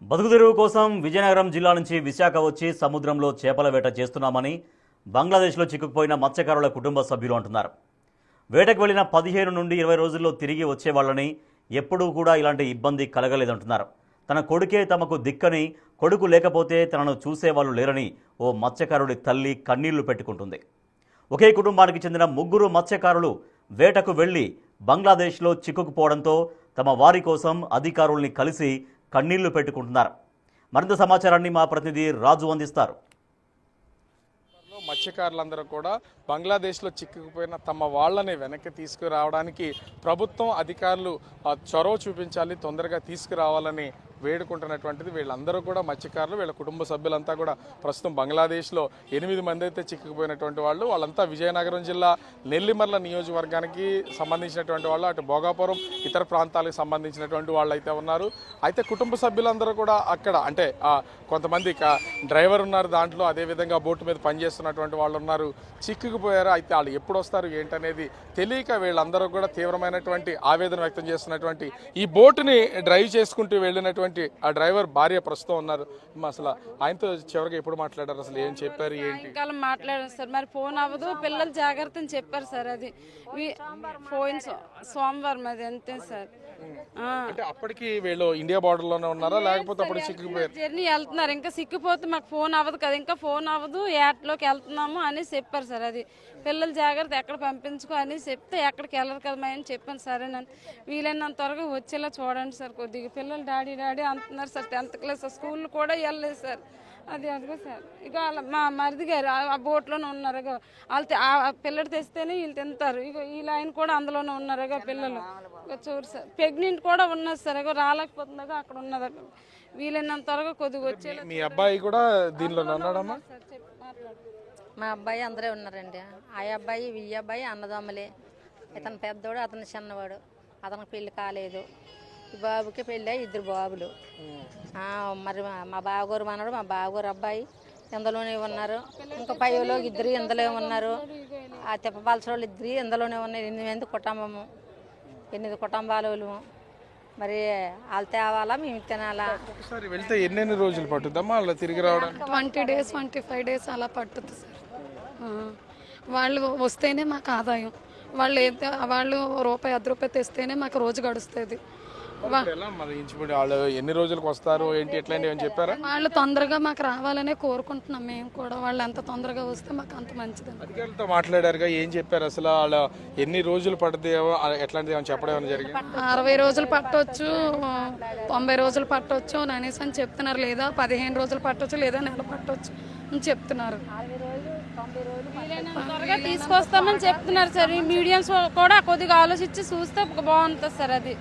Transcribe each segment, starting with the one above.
బతుకుదెరువు కోసం విజయనగరం జిల్లా నుంచి విశాఖ వచ్చి సముద్రంలో చేపల వేట చేస్తున్నామని బంగ్లాదేశ్లో చిక్కుకుపోయిన మత్స్యకారుల కుటుంబ సభ్యులు అంటున్నారు. వేటకు వెళ్లిన 15 నుండి 20 రోజుల్లో తిరిగి వచ్చేవాళ్ళని ఎప్పుడూ కూడా ఇలాంటి ఇబ్బంది కలగలేదంటున్నారు. తన కొడుకే తమకు దిక్కని, కొడుకు లేకపోతే తనను చూసేవాళ్ళు లేరని ఓ మత్స్యకారుడి తల్లి కన్నీళ్లు పెట్టుకుంటుంది. ఒకే కుటుంబానికి చెందిన 3 మత్స్యకారులు వేటకు వెళ్లి బంగ్లాదేశ్లో చిక్కుకుపోవడంతో తమ వారి కోసం అధికారుల్ని కలిసి కన్నీళ్లు పెట్టుకుంటున్నారు. మరింత సమాచారాన్ని మా ప్రతినిధి రాజు అందిస్తారు. మత్స్యకారులందరూ కూడా బంగ్లాదేశ్లో చిక్కుకుపోయిన తమ వాళ్ళని వెనక్కి తీసుకురావడానికి ప్రభుత్వం అధికారులు చొరవ చూపించాలి, తొందరగా తీసుకురావాలని వేడుకుంటున్నటువంటిది. వీళ్ళందరూ కూడా మత్స్యకారులు, వీళ్ళ కుటుంబ సభ్యులంతా కూడా ప్రస్తుతం బంగ్లాదేశ్లో 8 మంది అయితే చిక్కుకుపోయినటువంటి వాళ్ళు. వాళ్ళంతా విజయనగరం జిల్లా నెల్లిమర్ల నియోజకవర్గానికి సంబంధించినటువంటి వాళ్ళు, అటు భోగాపురం ఇతర ప్రాంతాలకు సంబంధించినటువంటి వాళ్ళు అయితే ఉన్నారు. అయితే కుటుంబ సభ్యులందరూ కూడా అక్కడ అంటే కొంతమంది డ్రైవర్ ఉన్నారు దాంట్లో, అదేవిధంగా బోటు మీద పనిచేస్తున్నటువంటి వాళ్ళు ఉన్నారు. చిక్కుకుపోయారు. అయితే వాళ్ళు ఎప్పుడు వస్తారు ఏంటనేది తెలియక వీళ్ళందరూ కూడా తీవ్రమైనటువంటి ఆవేదన వ్యక్తం చేస్తున్నటువంటి ఈ బోటుని డ్రైవ్ చేసుకుంటూ వెళ్ళినటువంటి ఆ డ్రైవర్ భార్య ప్రస్తుతం ఉన్నారు. అసలు ఆయనతో చివరిగా ఎప్పుడు మాట్లాడారు, అసలు ఏం చెప్పారు, ఏంటి? సాయంకాలం మాట్లాడారు సార్. మరి ఫోన్ అవ్వదు, పిల్లలు జాగ్రత్త అని చెప్పారు సార్. అది ఫోన్ సోమవారం అది అంతే సార్. అంటే అప్పటికి వీళ్ళు ఇండియా బార్డర్ లోనే ఉన్నారా, లేకపోతే అప్పుడు చిక్కుకుపోయారు? జర్నీ వెళ్తున్నారు. ఇంకా సిక్కిపోతే మాకు ఫోన్ అవ్వదు కదా, ఇంకా ఫోన్ అవ్వదు, యాట్లోకి వెళ్తున్నాము అని చెప్పారు సార్. అది పిల్లలు జాగ్రత్త, ఎక్కడ పంపించుకో అని చెప్తే ఎక్కడికి వెళ్ళరు కదా అని చెప్పాను. సరేనండి, వీలైనంత త్వరగా వచ్చేలా చూడండి సార్. కొద్దిగా పిల్లలు డాడీ డాడీ అంటున్నారు సార్. 10th క్లాస్ స్కూల్ కూడా వెళ్ళలేదు సార్. అది అదిగో సార్, ఇక మా మరిది గారు ఆ బోట్లోనే ఉన్నారు. వాళ్ళు ఆ పిల్లలు తెస్తేనే వీళ్ళు తింటారు. ఇక వీళ్ళు ఆయన కూడా అందులోనే ఉన్నారు. పిల్లలు చూడు సార్, ప్రెగ్నెంట్ కూడా ఉన్నది సార్. రాలేకపోతుందిగా అక్కడ ఉన్నది. వీలైనంత త్వరగా కొద్దిగా వచ్చేలా. మీ అబ్బాయి కూడా దీనిలో ఉన్నాడమ్మా? మా అబ్బాయి అందరే ఉన్నారండి. ఆ అబ్బాయి ఈ అబ్బాయి అన్నదమ్ములే. ఇతను పెద్దోడు, అతను చిన్నవాడు. అతనికి పెళ్లి కాలేదు. ఈ బాబుకి పెళ్ళి 2 బాబులు. మరి మా బావగారు మనడు, మా బావగారు అబ్బాయి ఇందులోనే ఉన్నారు. ఇంకా పైలో 2 ఇందులో ఉన్నారు. ఆ తిప్పపాల్సోళ్ళు 2 ఇందులోనే ఉన్నారు. 8 మంది కుటుంబము, 8 కుటుంబాలు. మరి వాళ్ళు తేవాలా, మేము తినాలా? ఒకసారి వెళ్తే ఎన్ని రోజులు పట్టుద్దమ్మా అలా తిరిగి రావడానికి? 20 days 25 days అలా పట్టుద్ది సార్. వాళ్ళు వస్తేనే మాకు ఆదాయం. వాళ్ళు రూపాయి 10 రూపాయలు తెస్తేనే మాకు రోజు గడుస్తుంది. వాళ్ళు ఎన్ని రోజులకు వస్తారు ఏంటి ఎట్లాంటి ఏమని చెప్పారా? వాళ్ళు తొందరగా మాకు రావాలనే కోరుకుంటున్నాం మేము కూడా. వాళ్ళు ఎంత తొందరగా వస్తే మాకు అంత మంచిది. అధికారులతో మాట్లాడారుగా, ఏం చెప్పారు అసలు? వాళ్ళు ఎన్ని రోజులు పడుతుందేమో ఎట్లాంటిది ఏమైనా చెప్పడం ఏమైనా జరిగింది? 60 రోజులు పట్టవచ్చు, 90 రోజులు పట్టవచ్చు అనేసి అని చెప్తున్నారు. లేదా 15 రోజులు పట్టవచ్చు, లేదా నెల పట్టవచ్చు అని చెప్తున్నారు. త్వరగా తీసుకొస్తామని చెప్తున్నారు సార్. ఈ మీడియంస్ కూడా కొద్దిగా ఆలోచించి చూస్తే బాగుంటుంది సార్. అది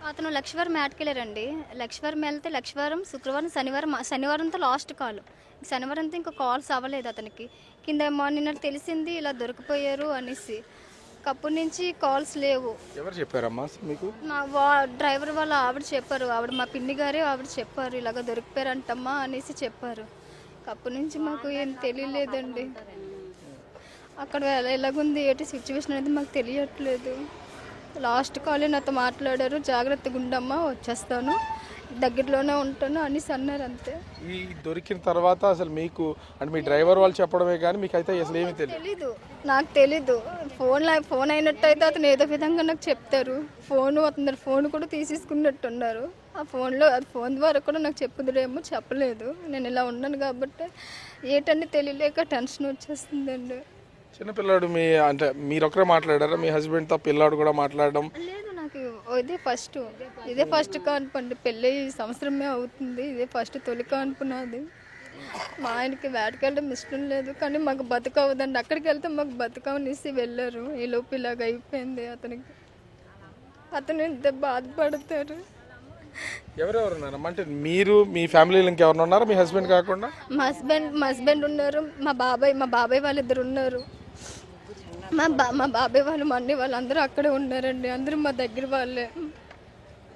అతను లక్ష్మీవారం మేటకెళ్ళారండి. లక్ష్మీవారం వెళ్తే లక్ష్మీవారం, శుక్రవారం, శనివారంతో లాస్ట్ కాల్. శనివారంతో ఇంకా కాల్స్ అవ్వలేదు అతనికి. కింద నిన్న తెలిసింది ఇలా దొరికిపోయారు అనేసి. అప్పటి నుంచి కాల్స్ లేవు. ఎవరు చెప్పారమ్మా మీకు? మా డ్రైవర్ వాళ్ళ ఆవిడ చెప్పారు. ఆవిడ మా పిన్ని గారే ఆవిడ చెప్పారు, ఇలాగ దొరికిపోయారంటమ్మా అనేసి చెప్పారు. అప్పటి నుంచి మాకు ఏం తెలియలేదండి. అక్కడ ఎలాగుంది ఏంటి సిచ్యువేషన్ అనేది మాకు తెలియట్లేదు. లాస్ట్ కాల్ నాతో మాట్లాడారు, జాగ్రత్తగా ఉండమ్మా, వచ్చేస్తాను, దగ్గరలోనే ఉంటాను అనేసి అన్నారు. అంతే. ఈ దొరికిన తర్వాత అసలు మీకు అంటే మీ డ్రైవర్ వాళ్ళు చెప్పడమే కానీ మీకు అయితే అసలు ఏమీ తెలీదు. నాకు తెలీదు. ఫోన్ అయినట్టయితే అతను ఏదో విధంగా నాకు చెప్తారు. ఫోన్ కూడా తీసేసుకున్నట్టున్నారు. ఆ ఫోన్ ద్వారా కూడా నాకు చెప్పుదురేమో, చెప్పలేదు. నేను ఇలా ఉన్నాను కాబట్టి ఏటన్నీ తెలియలేక టెన్షన్ వచ్చేస్తుందండి. చిన్నపిల్లాడు అంటే మీరు ఒకరే మాట్లాడారా, మీ హస్బెండ్తో పిల్లాడు కూడా మాట్లాడడం? లేదు, నాకు ఇదే ఫస్ట్ కాన్పు అండి. పెళ్ళి సంవత్సరమే అవుతుంది. ఇదే ఫస్ట్ తొలి కాన్పు నాది. మా ఆయనకి వేటకెళ్ళడం ఇష్టం లేదు, కానీ మాకు బతుకవదండి. అక్కడికి వెళ్తే మాకు బతుకవనేసి వెళ్ళారు. ఈ లోపు ఇలాగ అయిపోయింది అతనికి. అతను ఇంత బాధపడతారు. ఎవరెవరున్నారమ్మా? అంటే మీరు మీ ఫ్యామిలీలో ఇంకెవరు ఉన్నారా మీ హస్బెండ్ కాకుండా? మా హస్బెండ్ ఉన్నారు, మా బాబాయ్ వాళ్ళిద్దరు ఉన్నారు. మా బాబాయ్ వాళ్ళు, మా అన్నయ్య వాళ్ళు అందరూ అక్కడే ఉన్నారండి. అందరూ మా దగ్గర వాళ్ళే.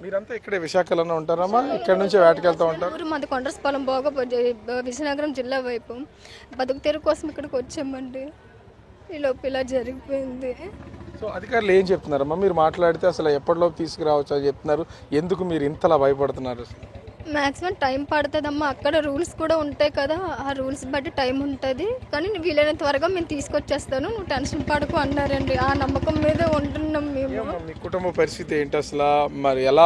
మీరంతా ఇక్కడే విశాఖలోనే ఉంటారమ్మా? ఇక్కడ నుంచి వేటకెళ్తూ ఉంటారు? మాది కొండ్రస్పాలెం, విజయనగరం జిల్లా వైపు. బతుకు తెరువు కోసం ఇక్కడికి వచ్చామండి. ఈ లోపు ఇలా జరిగిపోయింది. సో అధికారులు ఏం చెప్తున్నారమ్మా? మీరు మాట్లాడితే అసలు ఎప్పటిలోపు తీసుకురావచ్చు అని చెప్తున్నారు. ఎందుకు మీరు ఇంతలా భయపడుతున్నారు? మ్యాక్సిమం టైం పడుతుందమ్మా. అక్కడ రూల్స్ కూడా ఉంటాయి కదా, ఆ రూల్స్ బట్టి టైం ఉంటుంది. కానీ వీలైనంత త్వరగా మేము తీసుకొచ్చేస్తాను, నువ్వు టెన్షన్ పడకు అన్నారండి. ఆ నమ్మకం మీద ఉంటున్నాం మేము. మీ కుటుంబ పరిస్థితి ఏంటి అసలు? మరి ఎలా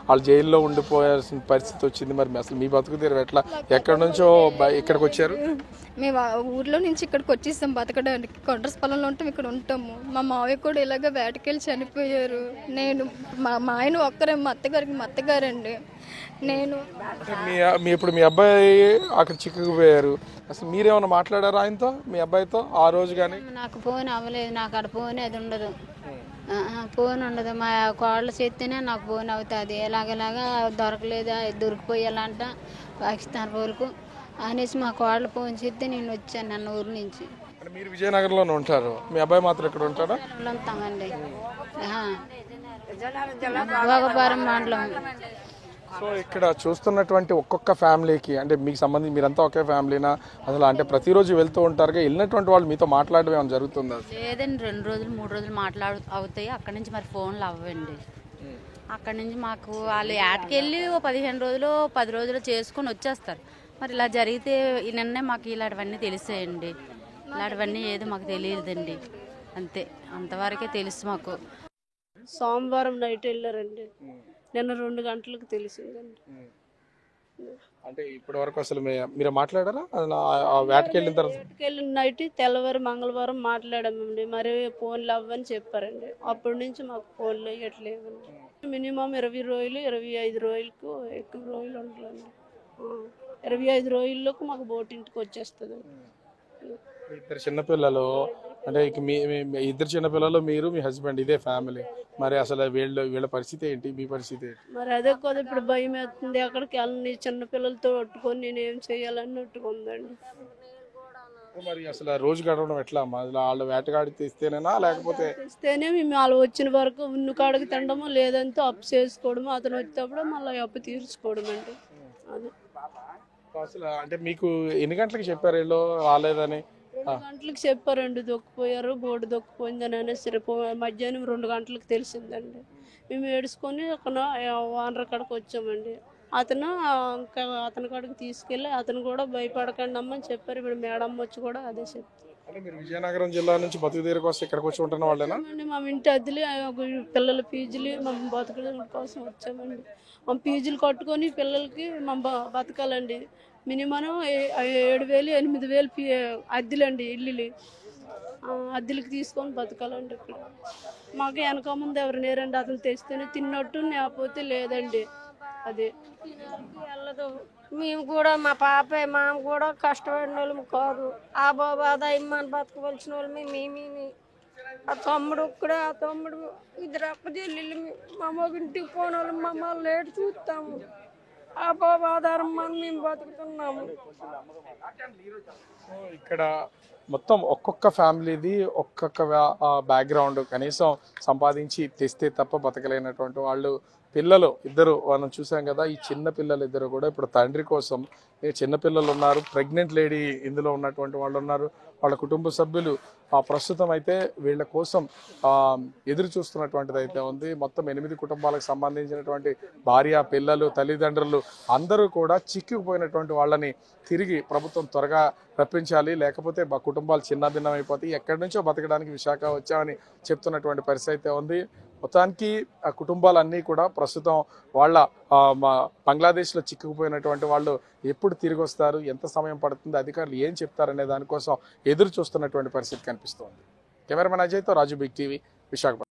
వాళ్ళు జైల్లో ఉండిపోయాల్సిన పరిస్థితి వచ్చింది? మరి అసలు మీ బతుకు తీరు ఎట్లా? ఎక్కడి నుంచో ఇక్కడికి వచ్చారు? మేము ఆ ఊర్లో నుంచి ఇక్కడికి వచ్చేసాం బతకడానికి. కొండ్రస్ పొలంలో ఉంటాం, ఇక్కడ ఉంటాము. మా మావయ్య కూడా ఇలాగ వేటకెళ్ళి చనిపోయారు. నేను మా ఆయన ఒక్కరే, మా అత్తగారండి. నేను ఇప్పుడు మీ అబ్బాయి అక్కడ చిక్కుకుపోయారు. అసలు మీరేమన్నా మాట్లాడారా ఆయనతో, మీ అబ్బాయితో ఆ రోజు? కానీ నాకు ఫోన్ అవ్వలేదు, నాకు అక్కడ ఫోన్ అది ఉండదు, ఫోన్ ఉండదు. మా కోళ్ళ చేస్తేనే నాకు ఫోన్ అవుతుంది. ఎలాగలాగా దొరకలేదా, దొరికిపోయాలంట పాకిస్తాన్ రోజులకు అనేసి మా కోళ్ళ ఫోన్ చేస్తే నేను వచ్చాను నన్ను ఊరు నుంచి. మీరు విజయనగరంలోనే ఉంటారు, మీ అబ్బాయి మాత్రం ఇక్కడ ఉంటాడా? ఉంటామండి, భోగపురం మండలం. సో ఇక్కడ చూస్తున్నటువంటి ఒక్కొక్క ఫ్యామిలీకి, అంటే మీకు సంబంధించి మీరంతా ఒకే ఫ్యామిలీనా అసలు? అంటే ప్రతిరోజు వెళ్తూ ఉంటారుగా, వెళ్ళినటువంటి వాళ్ళు మీతో మాట్లాడడం ఏమైనా జరుగుతుందా? లేదండి, 2 రోజులు 3 రోజులు అవుతాయి. అక్కడి నుంచి మరి ఫోన్లు అవ్వండి. అక్కడి నుంచి మాకు వాళ్ళు ఏటకెళ్ళి 15 రోజులు 10 రోజులు చేసుకొని వచ్చేస్తారు. మరి ఇలా జరిగితే నిన్నే మాకు ఇలాంటివన్నీ తెలిసాయండి. ఇలాంటివన్నీ ఏదో మాకు తెలియదండి, అంతే, అంతవరకే తెలుసు మాకు. సోమవారం నైట్ వెళ్ళారండి, నిన్న 2 గంటలకు తెలిసిందండి. అంటే ఇప్పటి వరకు అసలు మీరు మాట్లాడారా వేటకెళ్ళిన తర్వాత? వేటకెళ్ళిన నైట్ తెల్లవారు మంగళవారం మాట్లాడామండి. మరి ఫోన్లు అవ్వని చెప్పారండి. అప్పటి నుంచి మాకు ఫోన్లు వేయట్లేదండి. మినిమం 20 రోజులు 25 రోజులకు ఎక్కువ రోజులు ఉండాలండి. 25 రోజుల్లోకి మాకు బోటింటికి వచ్చేస్తుంది. ఇద్దరు చిన్నపిల్లలు, అంటే మీ ఇద్దరు చిన్నపిల్లలు, మీరు మీ హస్బెండ్, ఇదే ఫ్యామిలీ. మరి అసలు వీళ్ళ పరిస్థితి ఏంటి, మీ పరిస్థితి ఏంటి? మరి అదే కదా ఇప్పుడు భయం వేస్తుంది. అక్కడికి వెళ్ళని చిన్నపిల్లలతో పట్టుకొని నేనేం చేయాలన్నట్టుగా ఉందండి. మరి అసలు రోజు గడవడం ఎట్లా అమ్మా? వాళ్ళు వేటగాడి తీస్తేనేనా, లేకపోతే ఇస్తేనే మేము వాళ్ళు వచ్చిన వరకు ఉన్ను కాడికి తినడము, లేదంటే అప్పు చేసుకోవడము, అతను వచ్చేటప్పుడు మళ్ళీ అప్పు తీర్చుకోవడం అండి. అది అసలు అంటే మీకు ఎన్ని గంటలకు చెప్పారు వీళ్ళు రాలేదని? 2 గంటలకు చెప్పారండి, దొక్కిపోయారు, బోర్డు దొక్కిపోయిందని అనేసి. మధ్యాహ్నం 2 గంటలకు తెలిసిందండి. మేము ఏడుచుకొని అక్కడ ఓనర్ కాడికి వచ్చామండి. అతను అతని కాడికి తీసుకెళ్ళి అతను కూడా భయపడకండి అమ్మని చెప్పారు. ఇప్పుడు మేడం వచ్చి కూడా అదే చెప్తారు. అంటే మీరు విజయనగరం జిల్లా నుంచి బతుకు తీరు కోసం ఇక్కడికి వచ్చి ఉంటున్న వాళ్ళేనా? మా ఇంటి అద్దెలు, పిల్లల ఫీజులు, మా బతకడం కోసం వచ్చామండి. మా ఫీజులు కట్టుకొని పిల్లలకి మా బతకాలండి. మినిమం 7,000 8,000 అద్దెలండి, ఇల్లులు అద్దెలకి తీసుకొని బతకాలండి. ఇక్కడ మాకు వెనక ముందు ఎవరు లేరండి. అతను తెస్తేనే తిన్నట్టు, లేకపోతే లేదండి. అదే వెళ్ళదు. మేము కూడా మా పాప మామ కూడా కష్టపడిన వాళ్ళము కాదు. ఆ బాబా ఇమ్మని బతకవలసిన వాళ్ళమే మేమేమి. ఆ తమ్ముడు ఒక్కడే, ఆ తమ్ముడు 2 అక్క చెల్లెళ్ళు. మా మగింటికి పోని వాళ్ళు మమ్మల్ని లేటు చూస్తాము. ఆ బాబా ఆధారం మనం మేము బతుకుతున్నాము. ఇక్కడ మొత్తం ఒక్కొక్క ఫ్యామిలీది ఒక్కొక్క బ్యాక్గ్రౌండ్, కనీసం సంపాదించి తెస్తే తప్ప బతకలేనటువంటి వాళ్ళు. పిల్లలు ఇద్దరు మనం చూసాం కదా, ఈ చిన్న పిల్లలు ఇద్దరు కూడా ఇప్పుడు తండ్రి కోసం, చిన్నపిల్లలు ఉన్నారు, ప్రెగ్నెంట్ లేడీ ఇందులో ఉన్నటువంటి వాళ్ళు ఉన్నారు, వాళ్ళ కుటుంబ సభ్యులు ప్రస్తుతం అయితే వీళ్ళ కోసం ఎదురు చూస్తున్నటువంటిది అయితే ఉంది. మొత్తం 8 కుటుంబాలకు సంబంధించినటువంటి భార్య, పిల్లలు, తల్లిదండ్రులు అందరూ కూడా చిక్కుకుపోయినటువంటి వాళ్ళని తిరిగి ప్రభుత్వం త్వరగా రప్పించాలి, లేకపోతే మా కుటుంబాలు చిన్నభిన్నం అయిపోతాయి. ఎక్కడి నుంచో బతకడానికి విశాఖ వచ్చామని చెప్తున్నటువంటి పరిస్థితి అయితే ఉంది. మొత్తానికి ఆ కుటుంబాలన్నీ కూడా ప్రస్తుతం వాళ్ళ బంగ్లాదేశ్లో చిక్కుకుపోయినటువంటి వాళ్ళు ఎప్పుడు తిరిగి వస్తారు, ఎంత సమయం పడుతుంది, అధికారులు ఏం చెప్తారనే దానికోసం ఎదురు చూస్తున్నటువంటి పరిస్థితి కనిపిస్తోంది. కెమెరామెన్ అజయ్తో రాజు, బిగ్ టీవీ, విశాఖపట్నం.